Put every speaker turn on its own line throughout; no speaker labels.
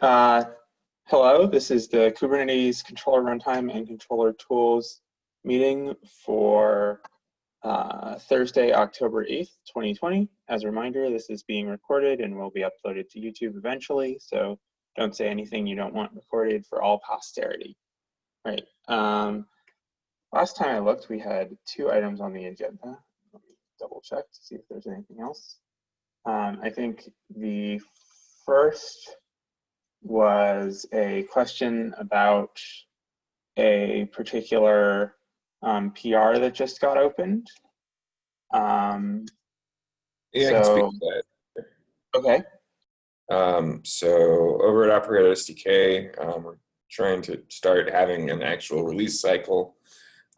Uh, Hello, this is the Kubernetes controller runtime and controller tools meeting for Thursday, October 8th, 2020. As a reminder, this is being recorded and will be uploaded to YouTube eventually, so don't say anything you don't want recorded for all posterity. Right. Last time I looked, we had 2 items on the agenda. Let me double check to see if there's anything else. I think the first was a question about a particular PR that just got opened.
Yeah, I can speak
So,
to that.
okay.
So over at Operator SDK, we're trying to start having an actual release cycle.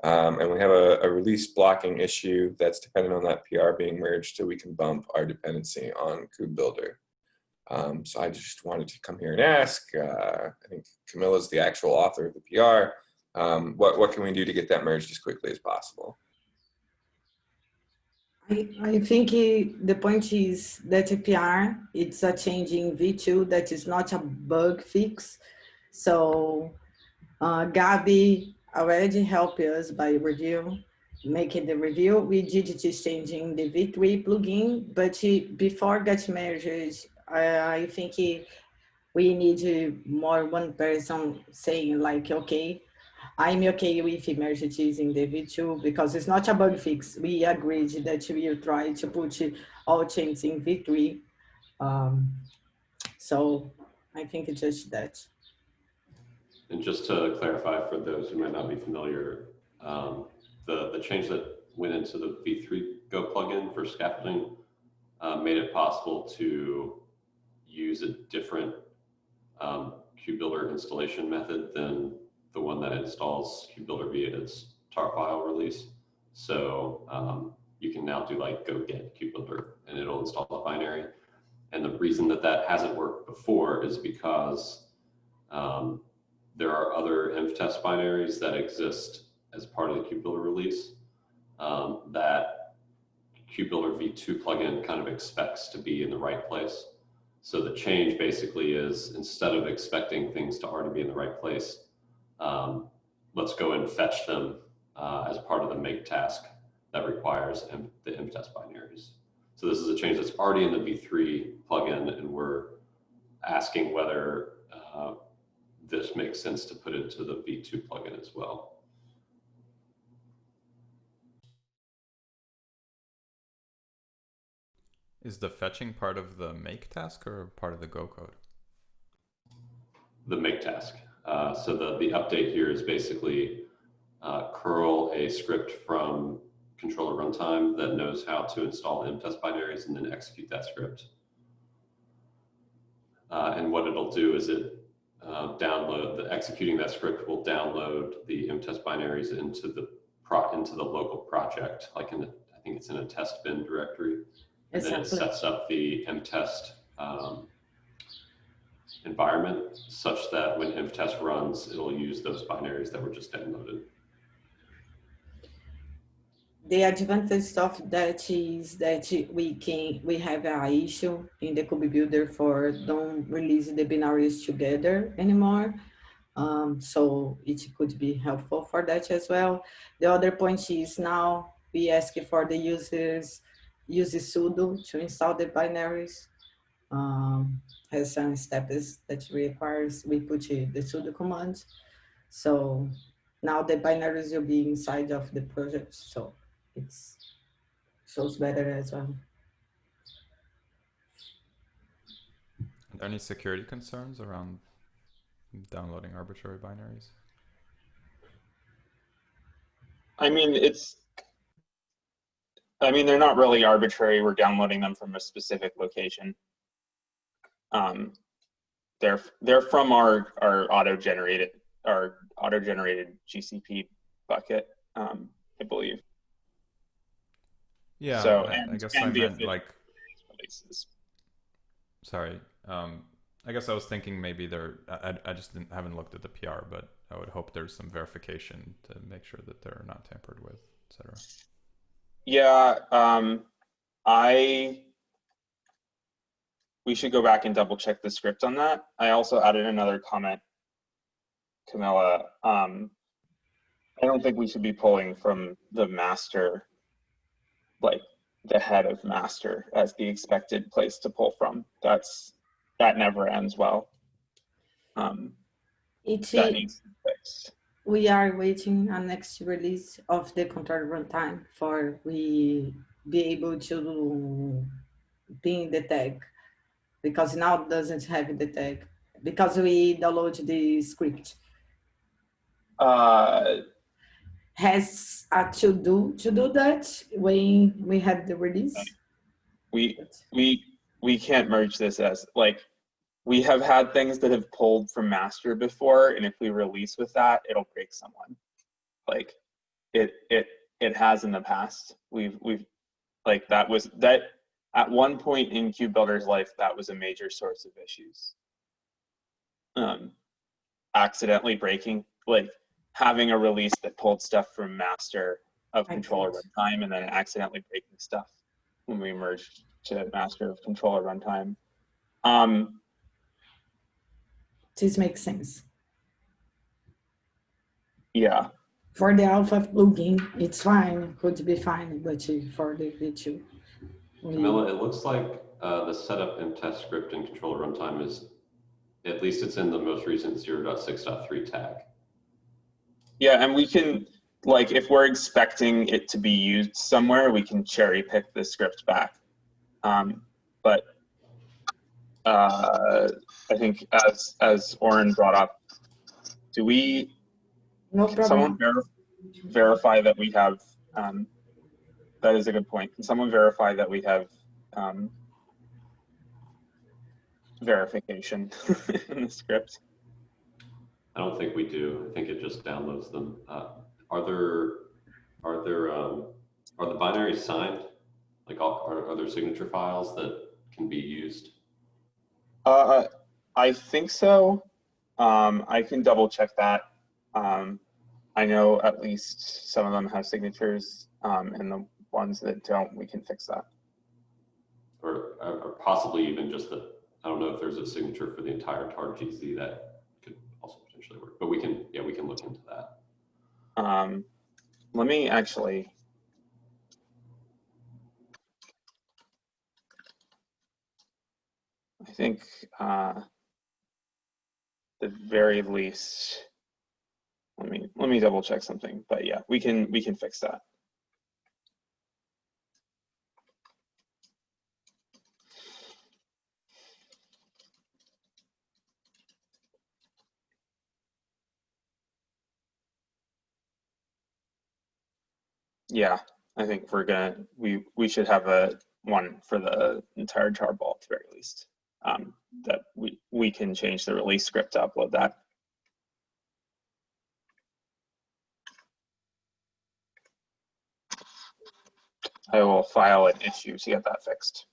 And we have a release blocking issue that's dependent on that PR being merged so we can bump our dependency on KubeBuilder. So I just wanted to come here and ask, I think Camilla's the actual author of the PR, what can we do to get that merged as quickly as possible?
I think the point is that APR, it's a change in V2 that is not a bug fix. So Gabi already helped us by making the review. We did this change in the V3 plugin, but before get merged, I think we need more one person saying like, okay, I'm okay with emergencies in the V2 because it's not a bug fix. We agreed that we will try to put all changes in V3. So I think it's just that.
And just to clarify for those who might not be familiar, the change that went into the V3 Go plugin for scaffolding made it possible to use a different KubeBuilder installation method than the one that installs KubeBuilder via its tar file release. So you can now do like go get KubeBuilder and it'll install the binary. And the reason that that hasn't worked before is because there are other InfTest binaries that exist as part of the KubeBuilder release that KubeBuilder V2 plugin kind of expects to be in the right place. So the change basically is instead of expecting things to already be in the right place, let's go and fetch them as part of the make task that requires the InfTest binaries. So this is a change that's already in the V3 plugin, and we're asking whether this makes sense to put into the V2 plugin as well.
Is the fetching part of the make task or part of the Go code?
The make task. So the update here is basically curl a script from controller runtime that knows how to install InfTest binaries and then execute that script. And what it'll do is executing that script will download the InfTest binaries into the local project, like I think it's in a test bin directory. And then it sets up the InfTest environment such that when InfTest runs, it'll use those binaries that were just downloaded.
The advantage of that is that we have an issue in the KubeBuilder for don't release the binaries together anymore. So it could be helpful for that as well. The other point is now we ask for the users use sudo to install the binaries. Has some steps that requires we put the sudo command. So now the binaries will be inside of the project. So it shows better as well.
Are there any security concerns around downloading arbitrary binaries?
I mean, they're not really arbitrary. We're downloading them from a specific location. They're from our auto-generated GCP bucket, I believe.
Yeah,
so,
I guess I meant like
releases.
Sorry, I guess I was thinking maybe I just haven't looked at the PR, but I would hope there's some verification to make sure that they're not tampered with, etc.
Yeah, we should go back and double check the script on that. I also added another comment, Camilla. I don't think we should be pulling from the master, like the head of master as the expected place to pull from. That never ends well. That needs to be fixed.
We are waiting on next release of the control runtime for we be able to ping the tag, because now it doesn't have the tag because we download the script. Has a to do that when we have the release.
We can't merge this as like, we have had things that have pulled from master before, and if we release with that, it'll break someone. Like it has in the past. We've like that at one point in KubeBuilder's life, that was a major source of issues. Accidentally breaking, like having a release that pulled stuff from master of controller runtime and then accidentally breaking stuff when we merged to master of controller runtime.
This makes sense.
Yeah.
For the alpha plugin, it's fine, could be fine, but for the V2.
Camilla, it looks like the setup and test script in controller runtime is, at least it's in the most recent 0.6.3 tag.
Yeah, and we can, like, if we're expecting it to be used somewhere, we can cherry pick the script back. But I think as Oren brought up, do we,
No
can someone
problem.
verify that we have, that is a good point. Can someone verify that we have verification in the script?
I don't think we do. I think it just downloads them. Are the binaries signed? Like, are there signature files that can be used?
I think so. I can double check that. I know at least some of them have signatures, and the ones that don't, we can fix that.
Or possibly even just the, I don't know if there's a signature for the entire tar GZ that could also potentially work, but we can look into that.
Let me actually, I think the very least, let me double check something, but yeah, we can fix that. Yeah, I think we should have one for the entire tarball at the very least. That we can change the release script to upload that. I will file an issue to get that fixed.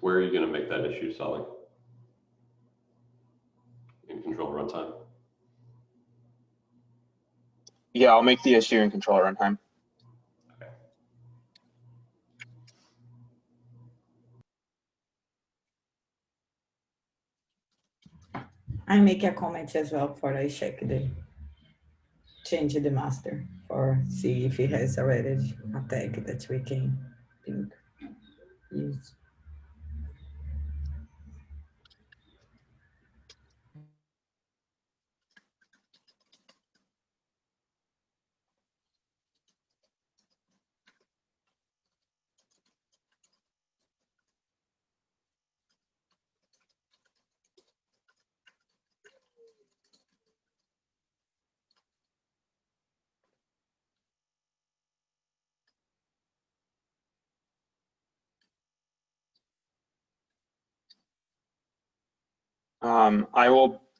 Where are you going to make that issue, Sally? In control runtime?
Yeah, I'll make the issue in controller runtime.
Okay.
I make a comment as well for I check change the master for see if it has already a tag that we can use.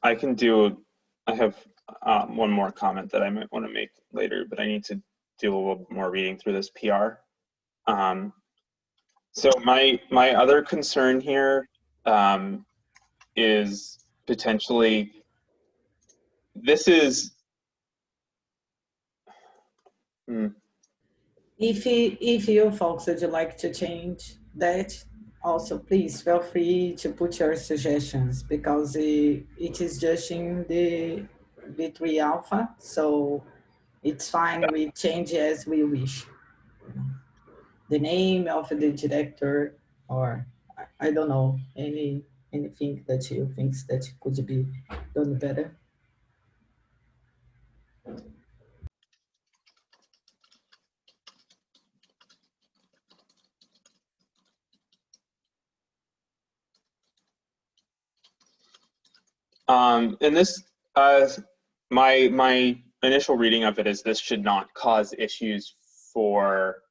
I have one more comment that I might want to make later, but I need to do a little more reading through this PR. So my other concern here is potentially this is.
If you folks would like to change that, also please feel free to put your suggestions, because it is just in the V3 alpha, so it's fine, we change as we wish. The name of the director, or I don't know, anything that you think that could be done better.
And this, my initial reading of it is this should not cause issues for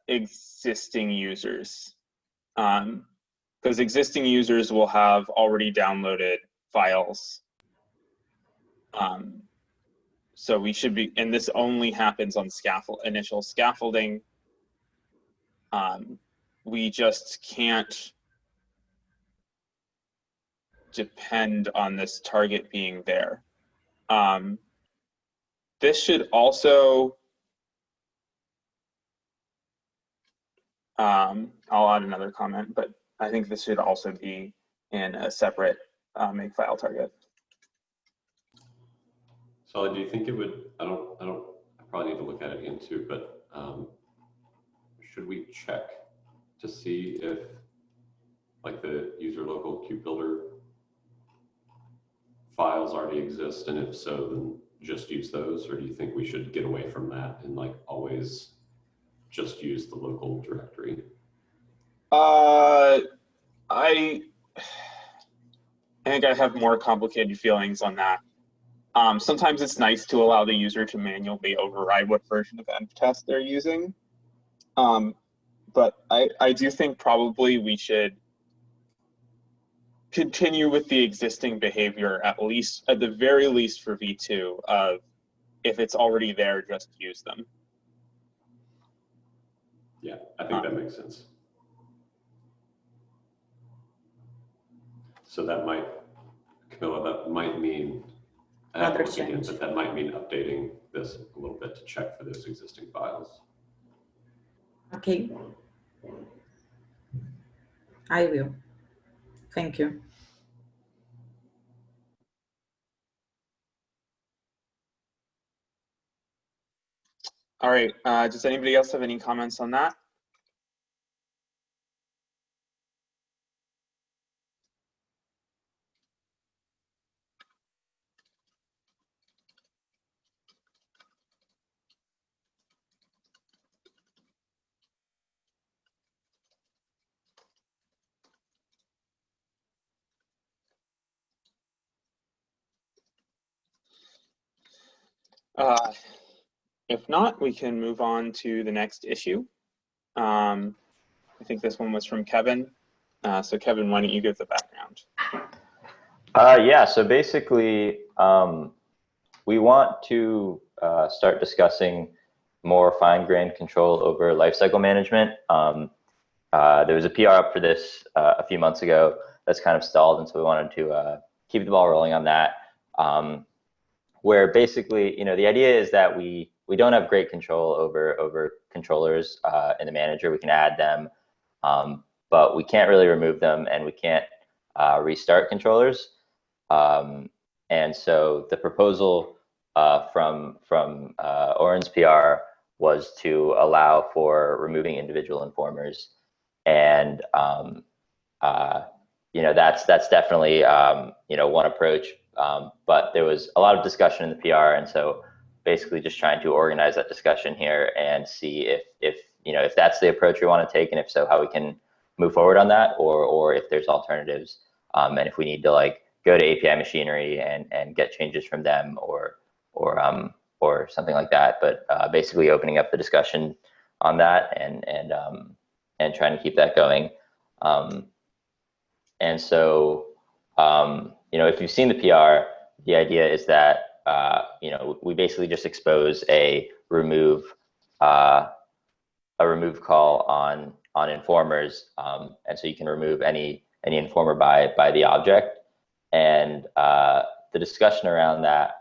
existing users, because existing users will have already downloaded files. So we should be, and this only happens on initial scaffolding. We just can't depend on this target being there. This should also, I'll add another comment, but I think this should also be in a separate makefile target.
So do you think it would, I probably need to look at it again too, but should we check to see if like the user local KubeBuilder files already exist, and if so, then just use those? Or do you think we should get away from that and like always just use the local directory?
I think I have more complicated feelings on that. Sometimes it's nice to allow the user to manually override what version of nptest they're using. But I do think probably we should continue with the existing behavior, at the very least for V2, of if it's already there, just use them.
Yeah, I think that makes sense. So that might, Camilla, that might mean, I have to look again, but that might mean updating this a little bit to check for those existing files.
Okay. I will. Thank you.
All right, does anybody else have any comments on that? If not, we can move on to the next issue. I think this one was from Kevin. So Kevin, why don't you give the background?
Yeah, so basically, we want to start discussing more fine-grained control over lifecycle management. There was a PR up for this a few months ago that's kind of stalled, and so we wanted to keep the ball rolling on that. Where basically, the idea is that we don't have great control over controllers in the manager. We can add them, but we can't really remove them, and we can't restart controllers. And so the proposal from Oren's PR was to allow for removing individual informers, and that's definitely one approach. But there was a lot of discussion in the PR, and so basically just trying to organize that discussion here and see if that's the approach we want to take, and if so, how we can move forward on that, or if there's alternatives, and if we need to go to API machinery and get changes from them, or something like that. But basically opening up the discussion on that and trying to keep that going. And so, if you've seen the PR, the idea is that, we basically just expose a remove call on informers, and so you can remove any informer by the object. And the discussion around that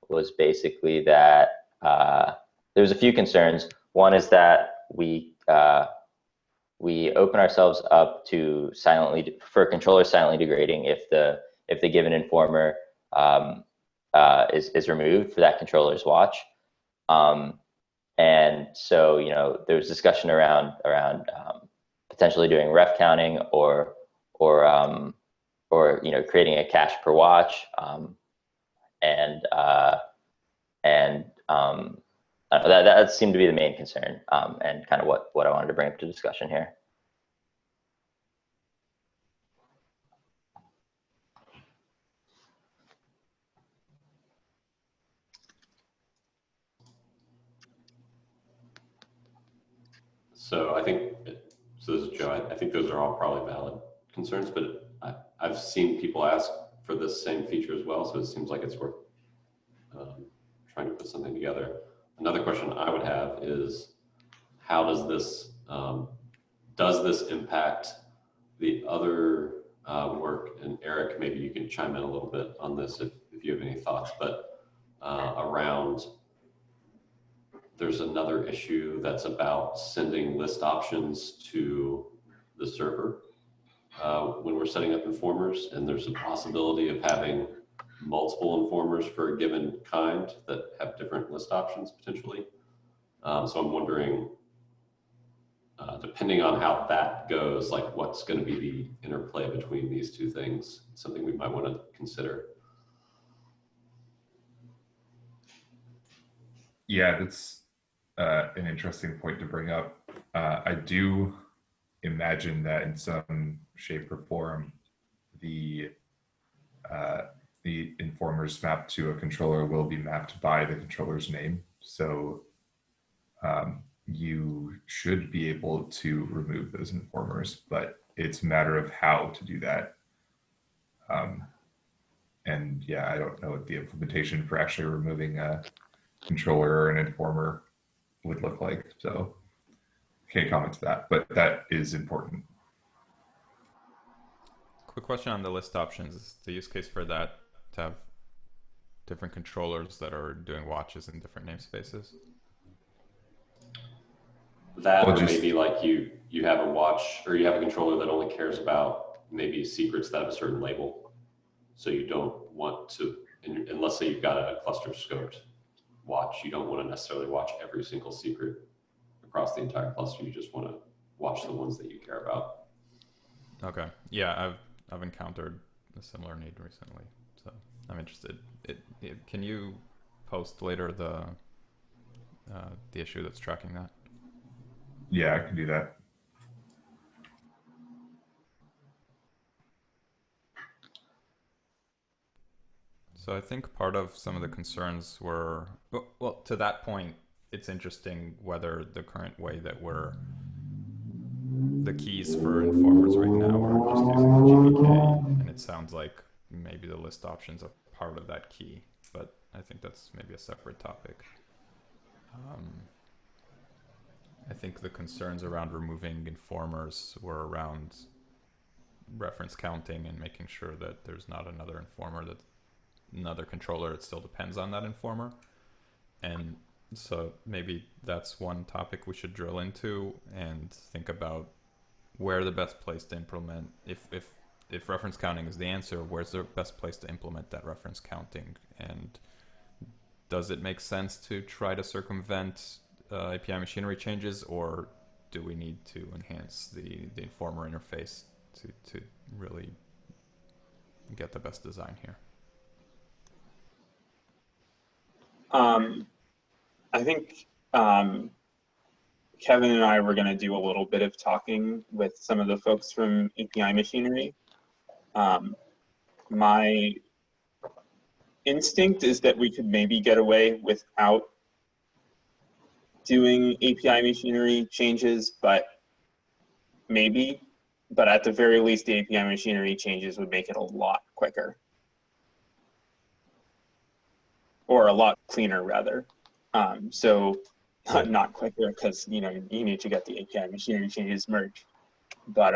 was basically that there's a few concerns. One is that we open ourselves up to controllers silently degrading if the given informer is removed for that controller's watch. And so, there's discussion around potentially doing ref counting or creating a cache per watch, that seemed to be the main concern, and kind of what I wanted to bring up to discussion here.
So this is Joe. I think those are all probably valid concerns, but I've seen people ask for this same feature as well, so it seems like it's worth trying to put something together. Another question I would have is, how does this impact the other work? And Eric, maybe you can chime in a little bit on this if you have any thoughts, but around, there's another issue that's about sending list options to the server when we're setting up informers, and there's a possibility of having multiple informers for a given kind that have different list options potentially. So I'm wondering, depending on how that goes, like what's going to be the interplay between these two things, something we might want to consider.
Yeah, that's an interesting point to bring up. I do imagine that in some shape or form, the informers mapped to a controller will be mapped by the controller's name. So you should be able to remove those informers, but it's a matter of how to do that. And yeah, I don't know what the implementation for actually removing a controller or an informer would look like. So can't comment to that, but that is important.
Quick question on the list options. Is the use case for that to have different controllers that are doing watches in different namespaces?
That, or maybe like you have a watch, or you have a controller that only cares about maybe secrets that have a certain label. So you don't want to, unless say you've got a cluster scoped watch, you don't want to necessarily watch every single secret across the entire cluster. You just want to watch the ones that you care about. Okay.
Yeah, I've encountered a similar need recently, so I'm interested. Can you post later the issue that's tracking that?
Yeah, I can do that.
So I think part of some of the concerns were, well, to that point, it's interesting whether the current way that the keys for informers right now are just using the GPK, and it sounds like maybe the list options are part of that key, but I think that's maybe a separate topic. I think the concerns around removing informers were around reference counting and making sure that there's not another informer, that another controller that still depends on that informer. And so maybe that's one topic we should drill into and think about where the best place to implement, if reference counting is the answer, where's the best place to implement that reference counting? And does it make sense to try to circumvent API machinery changes, or do we need to enhance the informer interface to really get the best design here?
I think Kevin and I were going to do a little bit of talking with some of the folks from API machinery. My instinct is that we could maybe get away without doing API machinery changes, but at the very least, the API machinery changes would make it a lot quicker. Or a lot cleaner, rather. So not quicker, because you need to get the API machinery changes merged. But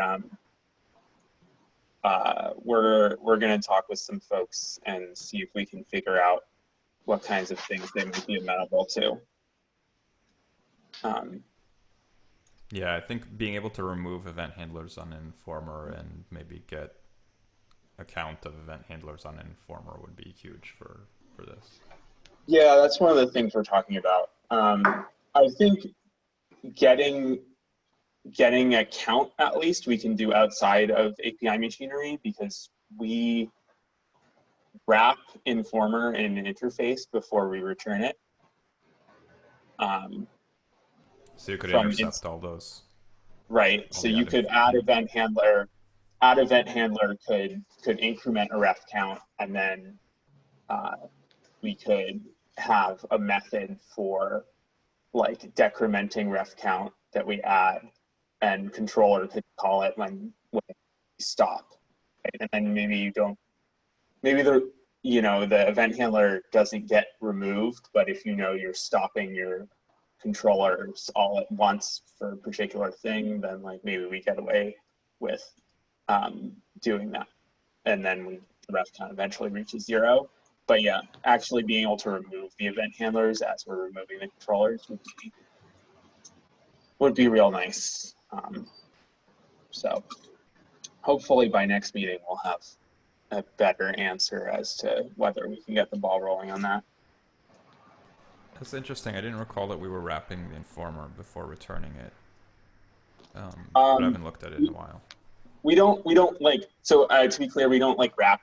we're going to talk with some folks and see if we can figure out what kinds of things they might be amenable to.
Yeah, I think being able to remove event handlers on Informer and maybe get a count of event handlers on Informer would be huge for this.
Yeah, that's one of the things we're talking about. I think getting a count, at least, we can do outside of API machinery, because we wrap Informer in an interface before we return it.
So you could intercept all those.
Right. So you could add event handler. Add event handler could increment a ref count, and then we could have a method for like decrementing ref count that we add, and controller could call it when we stop. Right? And then maybe the event handler doesn't get removed, but if you're stopping your controllers all at once for a particular thing, then like maybe we get away with doing that, and then the ref count eventually reaches 0. But yeah, actually being able to remove the event handlers as we're removing the controllers would be real nice. So hopefully by next meeting we'll have a better answer as to whether we can get the ball rolling on that.
That's interesting. I didn't recall that we were wrapping the Informer before returning it. But I haven't looked at it in a while.
We don't like, so to be clear, we don't like wrap,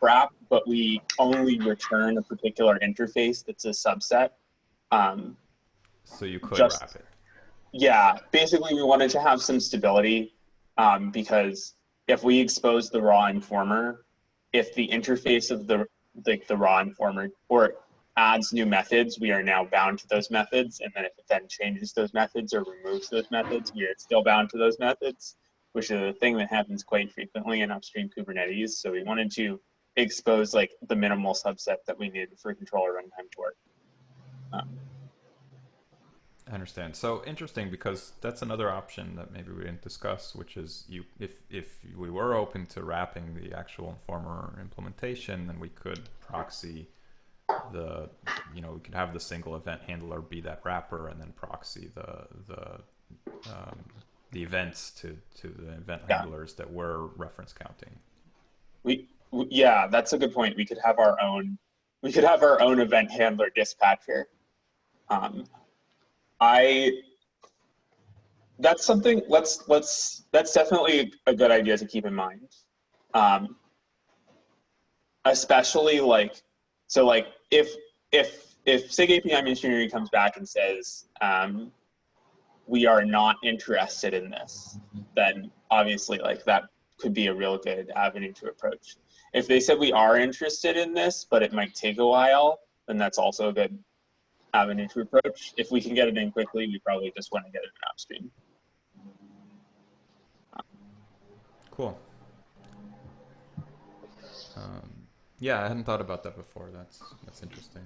but we only return a particular interface that's a subset.
So you could wrap it.
Yeah, basically we wanted to have some stability, because if we expose the raw Informer, if the interface of the raw Informer or adds new methods, we are now bound to those methods. And then if it then changes those methods or removes those methods, we are still bound to those methods, which is a thing that happens quite frequently in upstream Kubernetes. So we wanted to expose like the minimal subset that we needed for controller runtime to work.
I understand. So interesting, because that's another option that maybe we didn't discuss, which is if we were open to wrapping the actual Informer implementation, then we could proxy we could have the single event handler be that wrapper, and then proxy the events to the event handlers that we're reference counting.
Yeah, that's a good point. We could have our own event handler dispatcher. That's something. That's definitely a good idea to keep in mind. Especially if SIG API machinery comes back and says we are not interested in this, then obviously that could be a real good avenue to approach. If they said we are interested in this, but it might take a while, then that's also a good avenue to approach. If we can get it in quickly, we probably just want to get it in upstream.
Cool. Yeah, I hadn't thought about that before. That's interesting.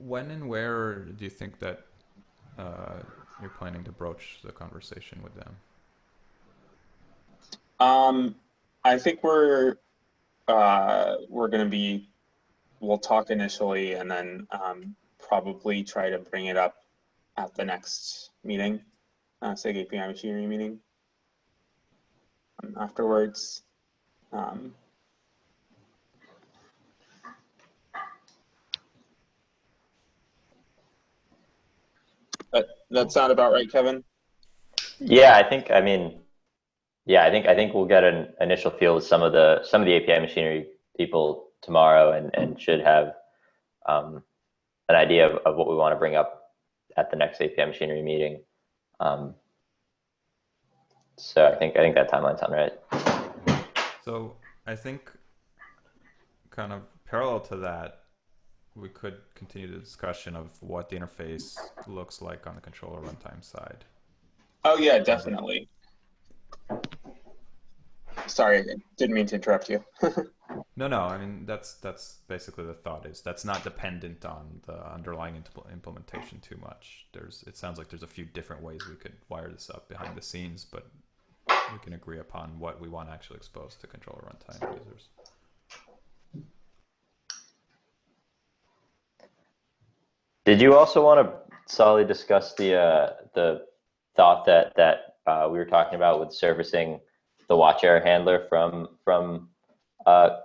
When and where do you think that you're planning to broach the conversation with them?
I think we're going to be. We'll talk initially, and then probably try to bring it up at the next meeting, SIG API machinery meeting. Afterwards. That sound about right, Kevin?
Yeah, I think we'll get an initial feel with some of the API machinery people tomorrow, and should have an idea of what we want to bring up at the next API machinery meeting. So I think that timeline sounds right.
So I think kind of parallel to that, we could continue the discussion of what the interface looks like on the controller runtime side.
Oh yeah, definitely. Sorry, I didn't mean to interrupt you.
No, I mean that's basically the thought is that's not dependent on the underlying implementation too much. It sounds like there's a few different ways we could wire this up behind the scenes, but we can agree upon what we want to actually expose to controller runtime users.
Did you also want to solely discuss the thought that we were talking about with servicing the watch error handler from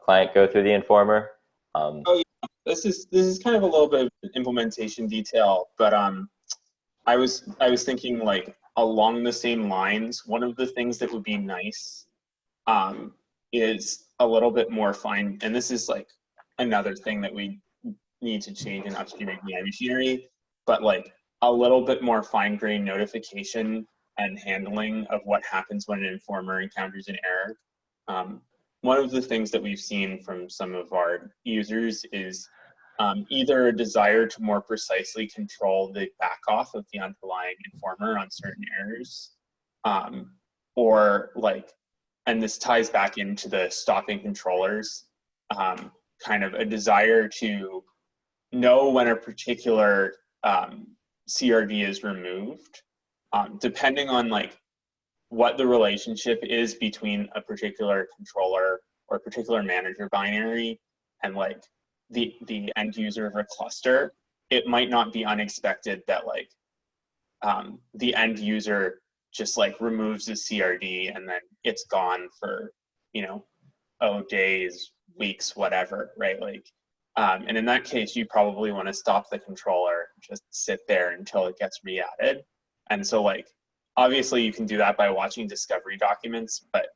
client go through the informer?
Oh yeah, this is kind of a little bit of implementation detail, but I was thinking like along the same lines. One of the things that would be nice is a little bit more fine, and this is like another thing that we need to change in upstream API machinery, but like a little bit more fine-grained notification and handling of what happens when an informer encounters an error. One of the things that we've seen from some of our users is either a desire to more precisely control the back off of the underlying informer on certain errors, or like, and this ties back into the stopping controllers, kind of a desire to know when a particular CRD is removed, depending on like what the relationship is between a particular controller or a particular manager binary and like the end user of a cluster. It might not be unexpected that like the end user just like removes the CRD and then it's gone for, you know, days, weeks, whatever, right? Like, and in that case, you probably want to stop the controller, just sit there until it gets re-added. And so like, obviously you can do that by watching discovery documents, but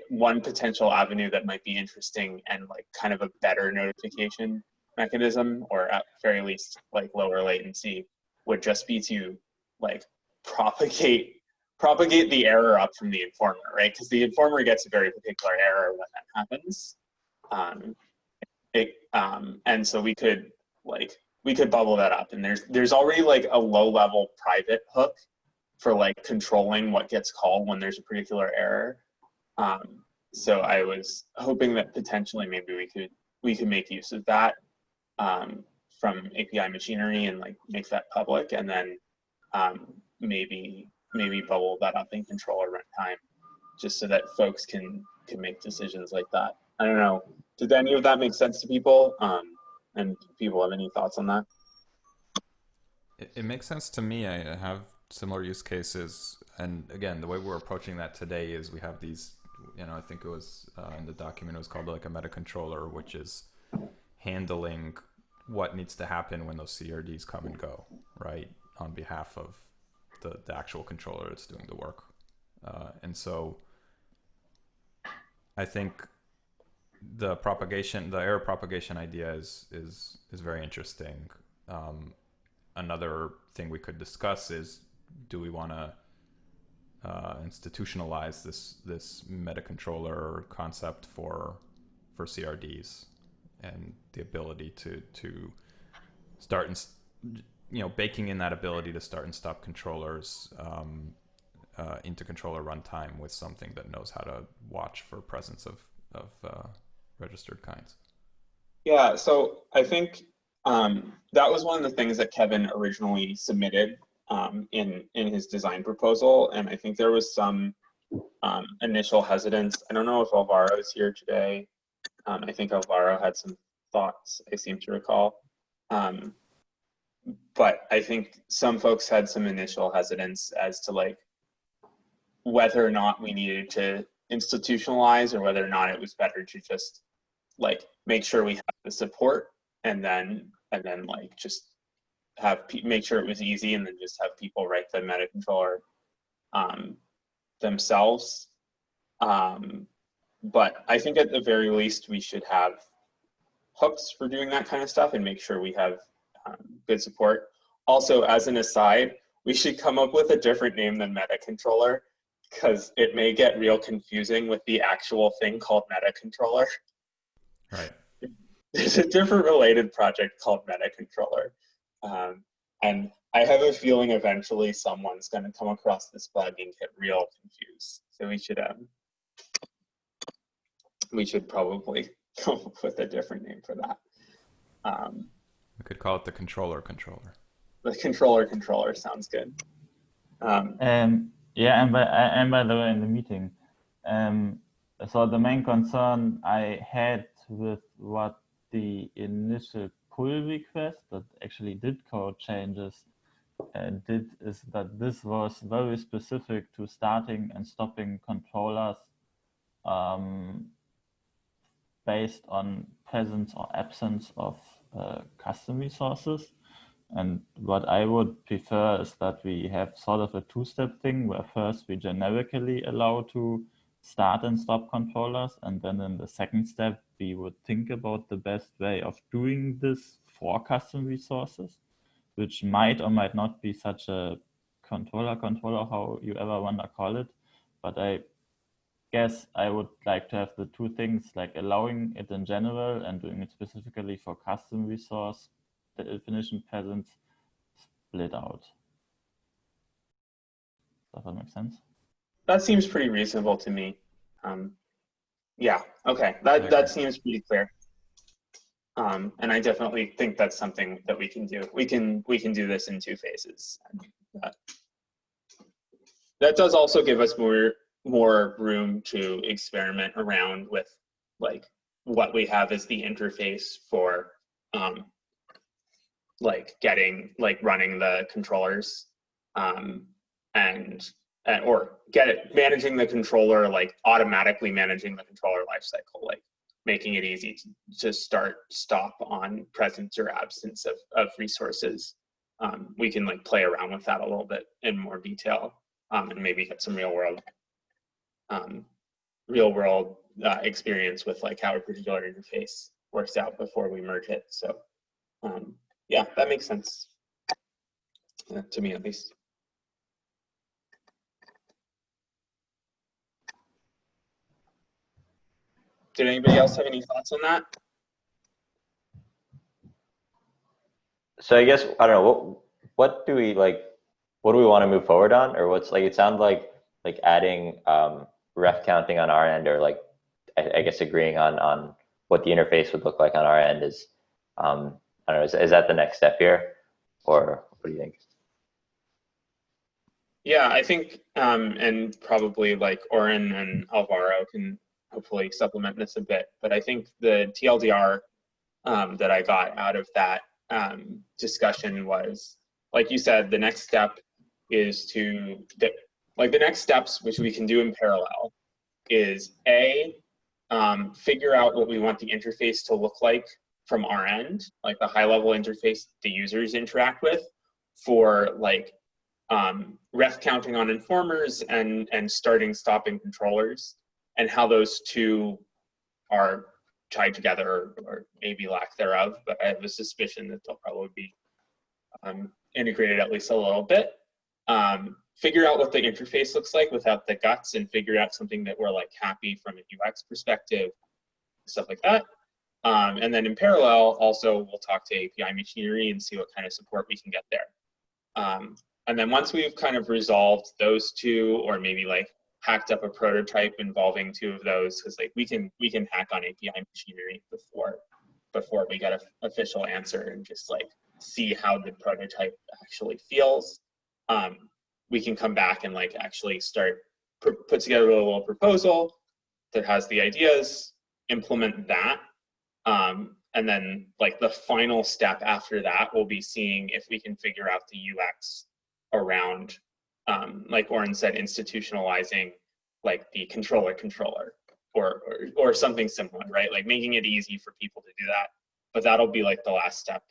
one potential avenue that might be interesting and like kind of a better notification mechanism, or at very least like lower latency, would just be to like propagate the error up from the informer, right? Because the informer gets a very particular error when that happens. And so we could bubble that up, and there's already like a low level private hook for like controlling what gets called when there's a particular error. So I was hoping that potentially maybe we could make use of that from API machinery and like make that public, and then maybe bubble that up in controller runtime, just so that folks can make decisions like that. I don't know. Did any of that make sense to people? And do people have any thoughts on that?
It makes sense to me. I have similar use cases, and again, the way we're approaching that today is we have these, you know, I think it was in the document, it was called like a meta controller, which is handling what needs to happen when those CRDs come and go, right, on behalf of the actual controller that's doing the work. And so I think the error propagation idea is very interesting. Another thing we could discuss is, do we want to institutionalize this meta controller concept for CRDs, and the ability to start and, you know, baking in that ability to start and stop controllers into controller runtime with something that knows how to watch for presence of registered kinds.
Yeah, so I think that was one of the things that Kevin originally submitted in his design proposal, and I think there was some initial hesitance. I don't know if Alvaro is here today. I think Alvaro had some thoughts, I seem to recall. But I think some folks had some initial hesitance as to like whether or not we needed to institutionalize, or whether or not it was better to just like make sure we have the support, and then like just make sure it was easy, and then just have people write the meta controller themselves. But I think at the very least we should have hooks for doing that kind of stuff, and make sure we have good support. Also, as an aside, we should come up with a different name than meta controller, because it may get real confusing with the actual thing called meta controller.
Right.
There's a different related project called meta controller. And I have a feeling eventually someone's going to come across this bug and get real confused. So we should we should probably come up with a different name for that.
We could call it the controller.
The controller sounds good.
Yeah, and by the way, in the meeting, so the main concern I had with what the initial pull request that actually did code changes did is that this was very specific to starting and stopping controllers based on presence or absence of custom resources. And what I would prefer is that we have sort of a two-step thing where first we generically allow to start and stop controllers, and then in the second step we would think about the best way of doing this for custom resources, which might or might not be such a controller, how you ever want to call it. But I guess I would like to have the two things, like allowing it in general and doing it specifically for custom resource, the definition presence split out. Does that make sense?
That seems pretty reasonable to me. Yeah, okay, that seems pretty clear. And I definitely think that's something that we can do. We can do this in 2 phases. That does also give us more room to experiment around with like what we have as the interface for like running the controllers or managing the controller, like automatically managing the controller lifecycle, like making it easy to stop on presence or absence of resources. We can like play around with that a little bit in more detail and maybe get some real world experience with like how a particular interface works out before we merge it. So yeah, that makes sense to me at least. Did anybody else have any thoughts on that?
So I guess, I don't know, what do we want to move forward on? Or what's like, it sounded like adding ref counting on our end, or like, I guess agreeing on what the interface would look like on our end is, I don't know, is that the next step here? Or what do you think?
Yeah, I think, and probably like Oren and Alvaro can hopefully supplement this a bit, but I think the TLDR that I got out of that discussion was, like you said, the next step is the next steps, which we can do in parallel, is figure out what we want the interface to look like from our end, like the high level interface the users interact with for like ref counting on informers and stopping controllers, and how those two are tied together, or maybe lack thereof, but I have a suspicion that they'll probably be integrated at least a little bit. Figure out what the interface looks like without the guts, and figure out something that we're like happy from a UX perspective, stuff like that. And then in parallel, also we'll talk to API machinery and see what kind of support we can get there. And then once we've kind of resolved those two, or maybe like hacked up a prototype involving 2 of those, because like we can hack on API machinery before we get an official answer and just like see how the prototype actually feels. We can come back and like actually start put together a little proposal that has the ideas, implement that, and then like the final step after that will be seeing if we can figure out the UX around, like Oren said, institutionalizing like the controller or something similar, right? Like making it easy for people to do that, but that'll be like the last step.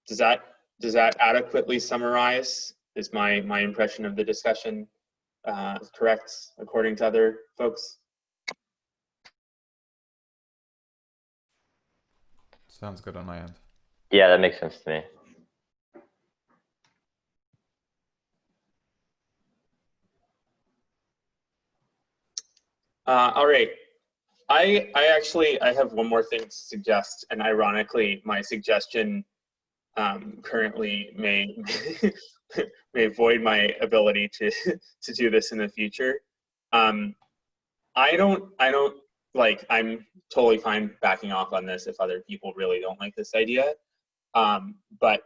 Does that adequately summarize? Is my impression of the discussion correct according to other folks?
Sounds good on my end.
Yeah, that makes sense to me.
All right. I have one more thing to suggest, and ironically, my suggestion currently may may void my ability to do this in the future. I don't like, I'm totally fine backing off on this if other people really don't like this idea. But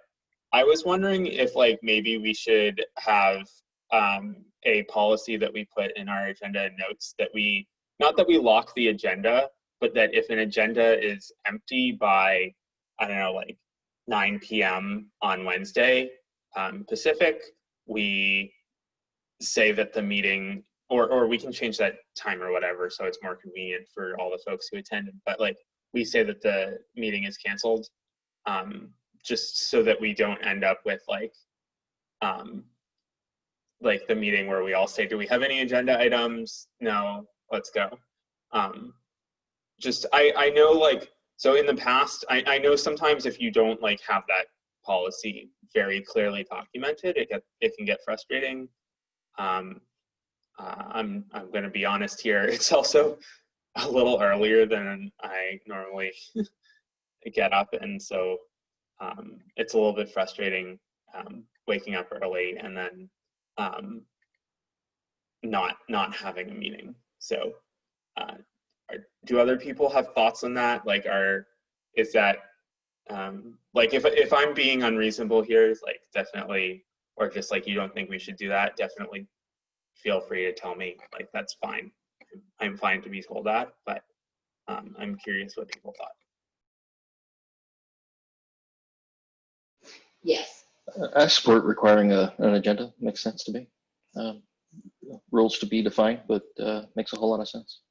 I was wondering if like maybe we should have a policy that we put in our agenda notes that we, not that we lock the agenda, but that if an agenda is empty by, I don't know, like 9 p.m. on Wednesday Pacific, we say that the meeting, or we can change that time or whatever so it's more convenient for all the folks who attended, but like we say that the meeting is canceled, just so that we don't end up with like the meeting where we all say, do we have any agenda items? No, let's go. Just, I know like, so in the past, I know sometimes if you don't like have that policy very clearly documented, it can get frustrating. I'm going to be honest here. It's also a little earlier than I normally get up, and so it's a little bit frustrating waking up early and then not having a meeting. So do other people have thoughts on that? Like, is that like if I'm being unreasonable here, is like definitely, or just like you don't think we should do that, definitely feel free to tell me. Like, that's fine. I'm fine to be told that, but I'm curious what people thought.
Yes.
I support requiring an agenda. Makes sense to me. Rules to be defined, but makes a whole lot of sense.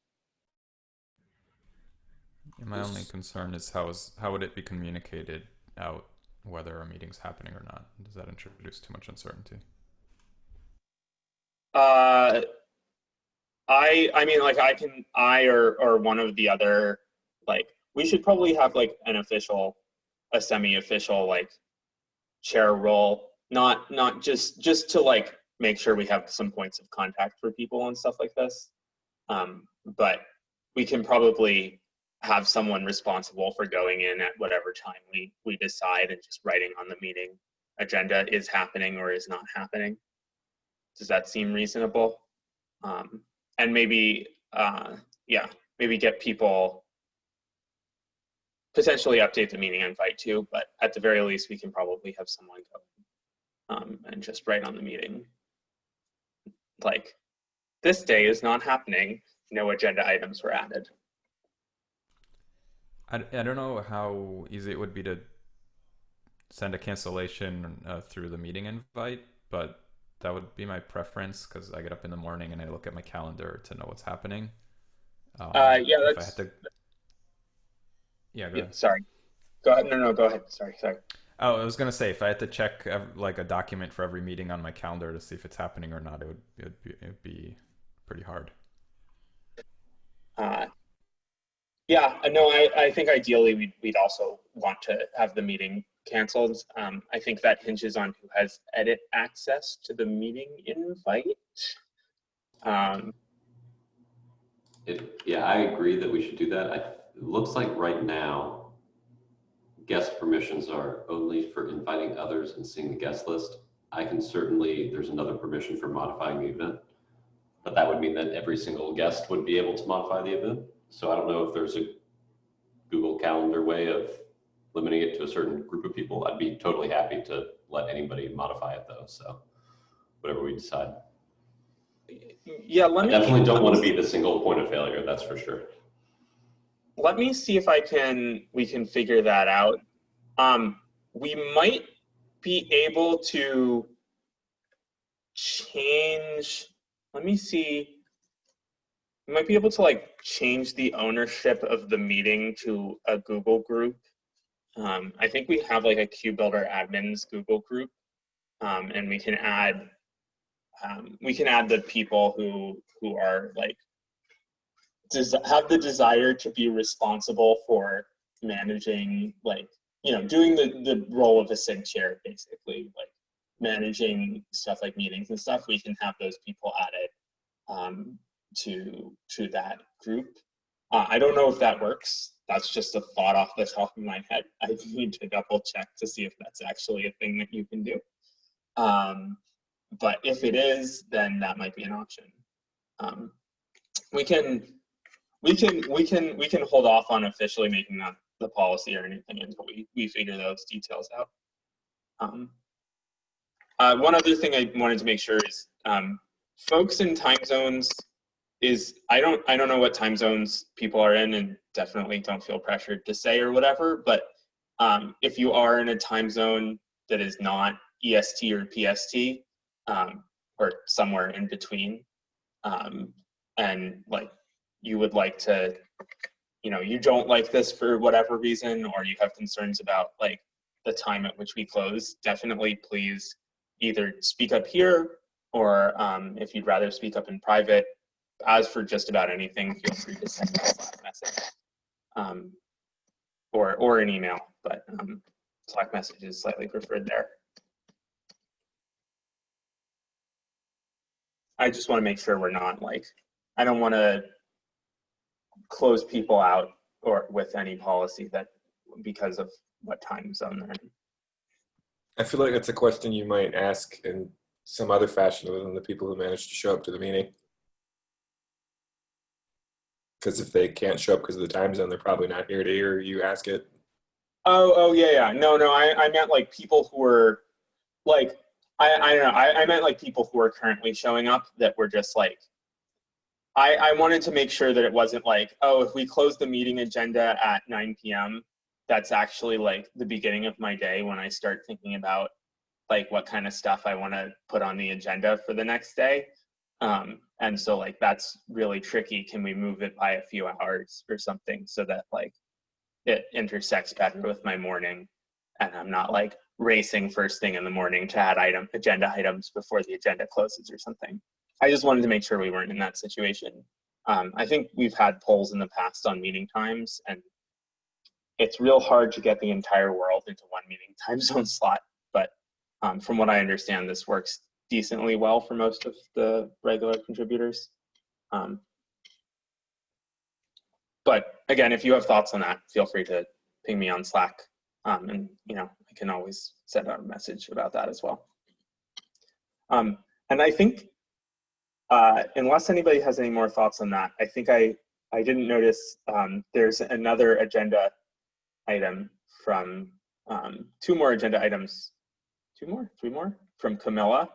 My only concern is how would it be communicated out whether a meeting's happening or not? Does that introduce too much uncertainty?
I mean, like I or one of the other, like, we should probably have like a semi-official like chair role, not just to like make sure we have some points of contact for people and stuff like this. But we can probably have someone responsible for going in at whatever time we decide and just writing on the meeting agenda is happening or is not happening. Does that seem reasonable? And maybe, maybe get people, potentially update the meeting invite too, but at the very least, we can probably have someone go and just write on the meeting, like, this day is not happening, no agenda items were added.
I don't know how easy it would be to send a cancellation through the meeting invite, but that would be my preference because I get up in the morning and I look at my calendar to know what's happening.
Yeah, that's...
Yeah, go ahead.
Sorry. Go ahead. No, go ahead. Sorry.
Oh, I was going to say, if I had to check like a document for every meeting on my calendar to see if it's happening or not, it would be pretty hard.
Yeah, no, I think ideally we'd also want to have the meeting canceled. I think that hinges on who has edit access to the meeting invite.
Yeah, I agree that we should do that. It looks like right now, guest permissions are only for inviting others and seeing the guest list. I can certainly, there's another permission for modifying the event, but that would mean that every single guest would be able to modify the event. So I don't know if there's a Google Calendar way of limiting it to a certain group of people. I'd be totally happy to let anybody modify it though. So whatever we decide.
Yeah,
I definitely don't want to be the single point of failure. That's for sure.
Let me see if we can figure that out. We might be able to change, let me see. We might be able to like change the ownership of the meeting to a Google group. I think we have like a KubeBuilder admins Google group, and we can add the people who are like have the desire to be responsible for managing, like, you know, doing the role of a SIG chair, basically, like managing stuff like meetings and stuff. We can have those people added to that group. I don't know if that works. That's just a thought off the top of my head. I need to double check to see if that's actually a thing that you can do. But if it is, then that might be an option. we can hold off on officially making that the policy or anything until we figure those details out. One other thing I wanted to make sure is folks in time zones I don't know what time zones people are in, and definitely don't feel pressured to say or whatever, but if you are in a time zone that is not EST or PST, or somewhere in between, and like you would like to, you don't like this for whatever reason, or you have concerns about like the time at which we close, definitely please either speak up here, or if you'd rather speak up in private. As for just about anything, feel free to send me a Slack message, or an email, but Slack message is slightly preferred there. I just want to make sure we're not like, I don't want to close people out or with any policy that because of what time zone they're in.
I feel like that's a question you might ask in some other fashion other than the people who managed to show up to the meeting. Because if they can't show up because of the time zone, they're probably not here to hear you ask it.
Oh yeah. No, I meant like people who were like, I don't know, I meant like people who are currently showing up that were just like, I wanted to make sure that it wasn't like, oh, if we close the meeting agenda at 9 p.m., that's actually like the beginning of my day when I start thinking about like what kind of stuff I want to put on the agenda for the next day. And so like, that's really tricky. Can we move it by a few hours or something so that like it intersects better with my morning and I'm not like racing first thing in the morning to add agenda items before the agenda closes or something. I just wanted to make sure we weren't in that situation. I think we've had polls in the past on meeting times, and it's real hard to get the entire world into one meeting time zone slot. But from what I understand, this works decently well for most of the regular contributors. But again, if you have thoughts on that, feel free to ping me on Slack, and I can always send out a message about that as well. And I think, unless anybody has any more thoughts on that, I think I didn't notice there's another agenda item from three more from Camilla.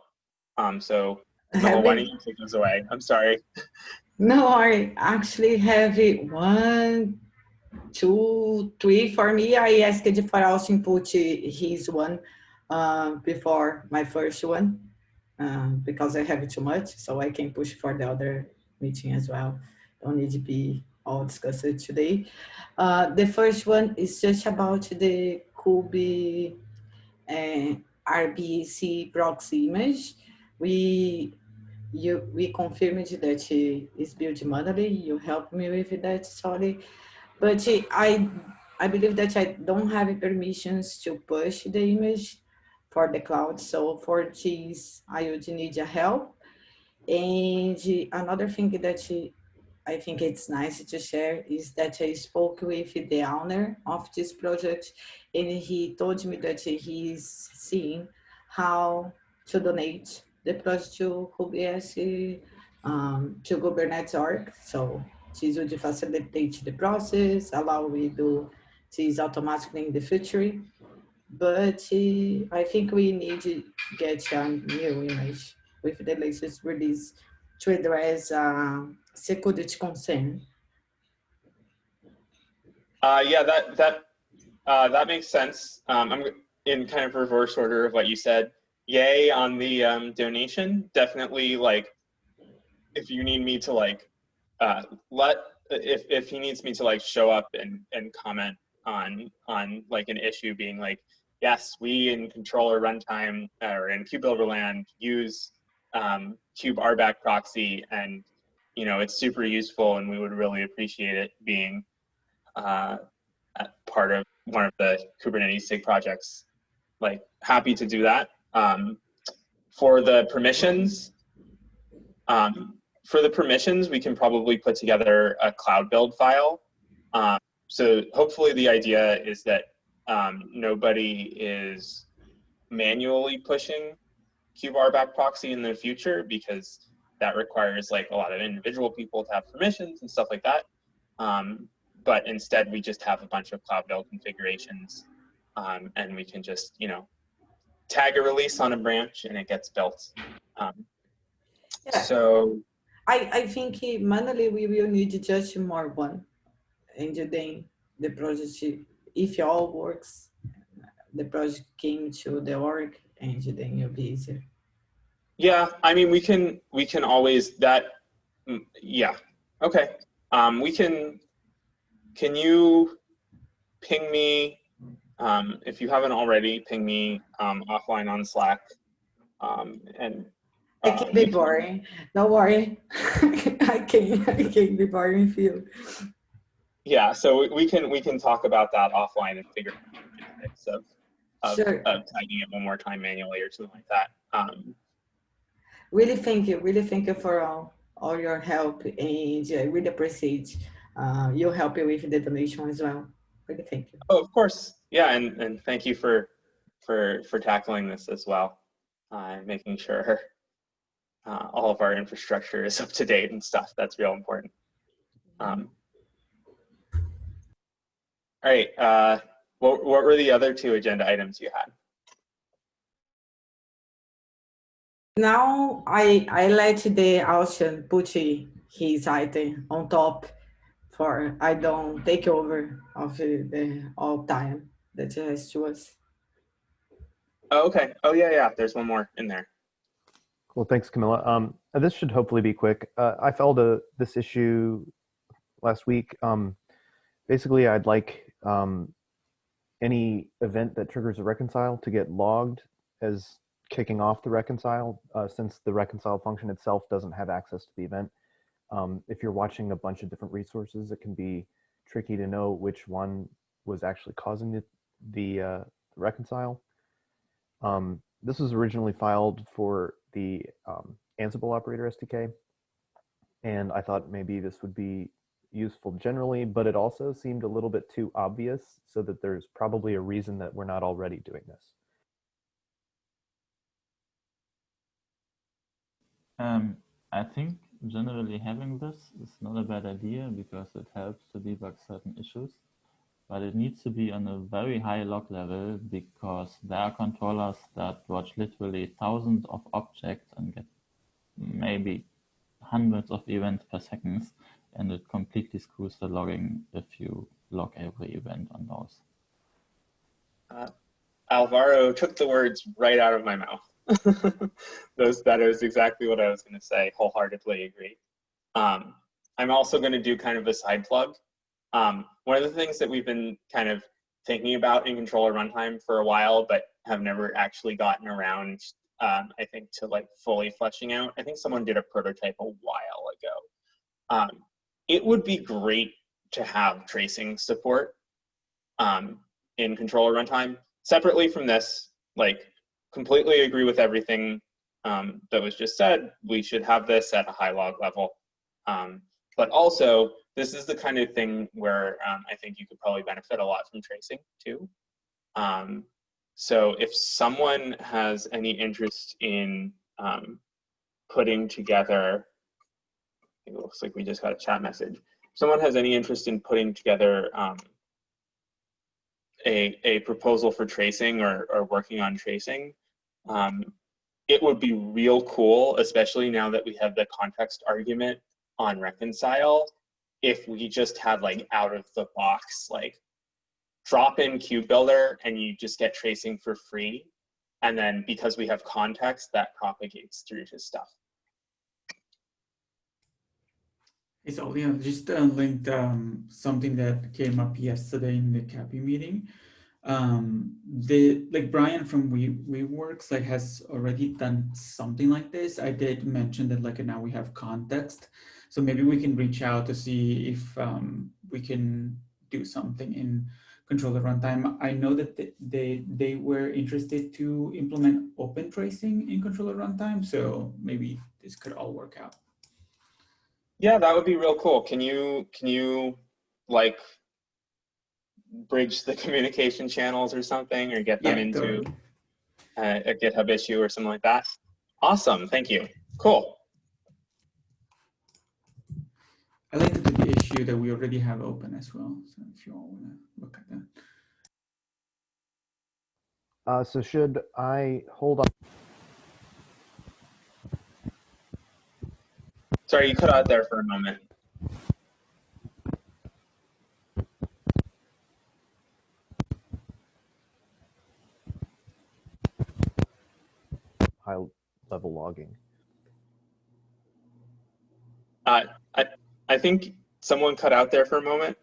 So Camilla, why don't you take this away? I'm sorry.
No, I actually have 1, 2, 3 for me. I asked for also input his one before my first one because I have too much, so I can push for the other meeting as well. Don't need to be all discussed today. The first one is just about the Kube RBC proxy image. We confirmed that it's built manually. You helped me with that, sorry. But I believe that I don't have permissions to push the image for the cloud. So for this, I would need your help. And another thing that I think it's nice to share is that I spoke with the owner of this project, and he told me that he's seeing how to donate the project to Kubernetes, to Kubernetes.org. So this would facilitate the process, allow we do this automatically in the future. But I think we need to get a new image with the latest release to address security concern.
Yeah, that makes sense. I'm in kind of reverse order of what you said. Yay on the donation. Definitely, like, if you need me to like if he needs me to like show up and comment on like an issue being like, yes, we in controller runtime or in KubeBuilder land use Kube RBAC proxy, and it's super useful, and we would really appreciate it being part of one of the Kubernetes SIG projects. Like, happy to do that. For the permissions, we can probably put together a cloud build file. So hopefully the idea is that nobody is manually pushing Kube RBAC proxy in the future, because that requires like a lot of individual people to have permissions and stuff like that. But instead, we just have a bunch of Cloud Build configurations, and we can just, you know, tag a release on a branch and it gets built.
Yeah.
So
I think manually we will need just more one, and then the project, if it all works, the project came to the org, and then it'll be easier.
yeah, I mean, we can always yeah, okay. Can you ping me, if you haven't already, ping me offline on Slack, and
It can be boring. Don't worry. I can be boring for you.
Yeah, so we can talk about that offline and figure out the logistics of
Sure.
tagging it one more time manually or something like that.
Really thank you for all your help, and I really appreciate you helping with the donation as well. Really thank you.
Oh, of course, yeah, and thank you for tackling this as well, making sure all of our infrastructure is up to date and stuff. That's real important. All right, what were the other two agenda items you had?
Now I let the Ocean put his item on top, for I don't take over of the all time that has to us.
Oh, okay. Oh, yeah. There's one more in there.
Cool. Thanks, Camilla. This should hopefully be quick. I filed this issue last week. Basically, I'd like any event that triggers a reconcile to get logged as kicking off the reconcile, since the reconcile function itself doesn't have access to the event. If you're watching a bunch of different resources, it can be tricky to know which one was actually causing the reconcile. This was originally filed for the Ansible operator SDK, and I thought maybe this would be useful generally, but it also seemed a little bit too obvious, so that there's probably a reason that we're not already doing this.
I think generally having this is not a bad idea because it helps to debug certain issues, but it needs to be on a very high log level because there are controllers that watch literally thousands of objects and get maybe hundreds of events per second, and it completely screws the logging if you log every event on those.
Alvaro took the words right out of my mouth. That is exactly what I was going to say. Wholeheartedly agree. I'm also going to do kind of a side plug. One of the things that we've been kind of thinking about in controller runtime for a while, but have never actually gotten around, I think, to like fully fleshing out. I think someone did a prototype a while ago. It would be great to have tracing support in controller runtime separately from this. Like, completely agree with everything that was just said. We should have this at a high log level. But also, this is the kind of thing where I think you could probably benefit a lot from tracing too. So if someone has any interest in putting together, it looks like we just got a chat message. If someone has any interest in putting together a proposal for tracing or working on tracing, it would be real cool, especially now that we have the context argument on reconcile, if we just had like out of the box, like drop in KubeBuilder and you just get tracing for free. And then because we have context, that propagates through to stuff.
So yeah, just linked something that came up yesterday in the CAPI meeting. Like Brian from WeWorks like has already done something like this. I did mention that like now we have context, so maybe we can reach out to see if we can do something in controller runtime. I know that they were interested to implement open tracing in controller runtime, so maybe this could all work out.
Yeah, that would be real cool. Can you like bridge the communication channels or something, or get them into
totally.
A GitHub issue or something like that? Awesome, thank you. Cool.
I linked it to the issue that we already have open as well. So if you all want to look at that.
So should I hold on?
Sorry, you cut out there for a moment.
High level logging.
I think someone cut out there for a moment.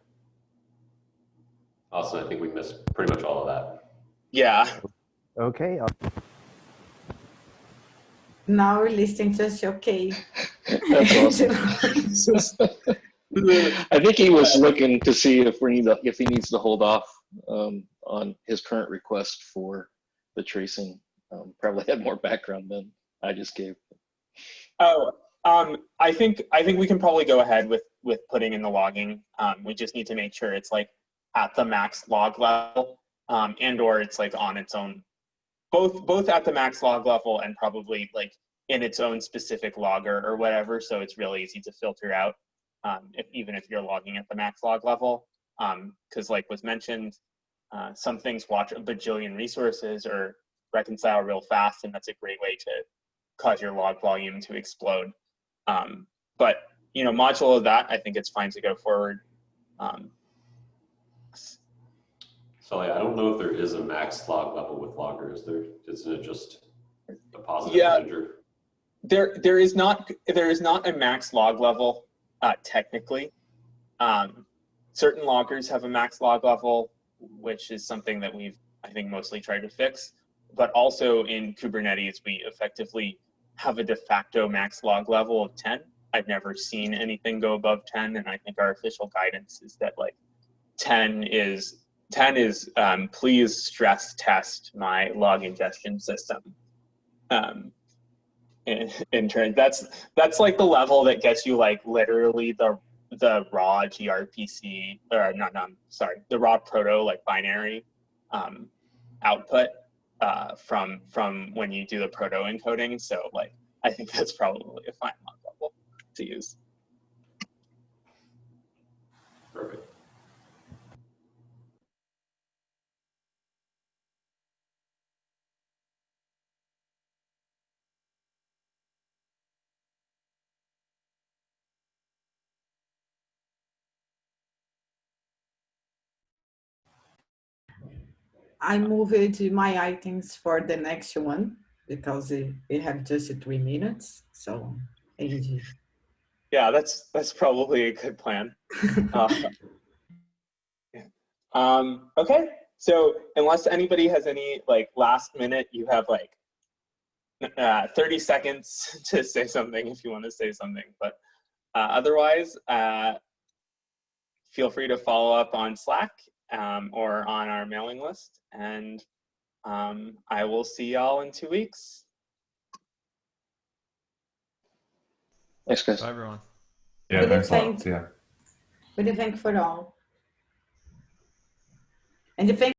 Austin, I think we missed pretty much all of that.
Yeah.
Okay.
Now we're listening just okay.
That's awesome. I think he was looking to see if he needs to hold off on his current request for the tracing. Probably had more background than I just gave.
Oh, I think we can probably go ahead with putting in the logging. We just need to make sure it's like at the max log level, and or it's like on its own, both at the max log level and probably like in its own specific logger or whatever. So it's really easy to filter out, even if you're logging at the max log level. Because like was mentioned, some things watch a bajillion resources or reconcile real fast, and that's a great way to cause your log volume to explode. But you know, modulo of that, I think it's fine to go forward.
Sully, I don't know if there is a max log level with Logger. Isn't it just a positive integer?
There is not a max log level technically. Certain loggers have a max log level, which is something that we've, I think, mostly tried to fix. But also in Kubernetes, we effectively have a de facto max log level of 10. I've never seen anything go above 10, and I think our official guidance is that like 10 is please stress test my log ingestion system. In turn, that's like the level that gets you like literally the raw gRPC, or the raw proto like binary output from when you do the proto encoding. So like I think that's probably a fine log level to use.
Perfect.
I moved my items for the next one because we have just 3 minutes. So, Angie.
Yeah, that's probably a good plan. Okay, so unless anybody has any like last minute, you have like 30 seconds to say something if you want to say something. But otherwise, feel free to follow up on Slack or on our mailing list, and I will see y'all in 2 weeks.
Thanks, guys.
Bye, everyone.
Yeah,
Really
thanks a lot. Yeah.
Really thank for all. And thank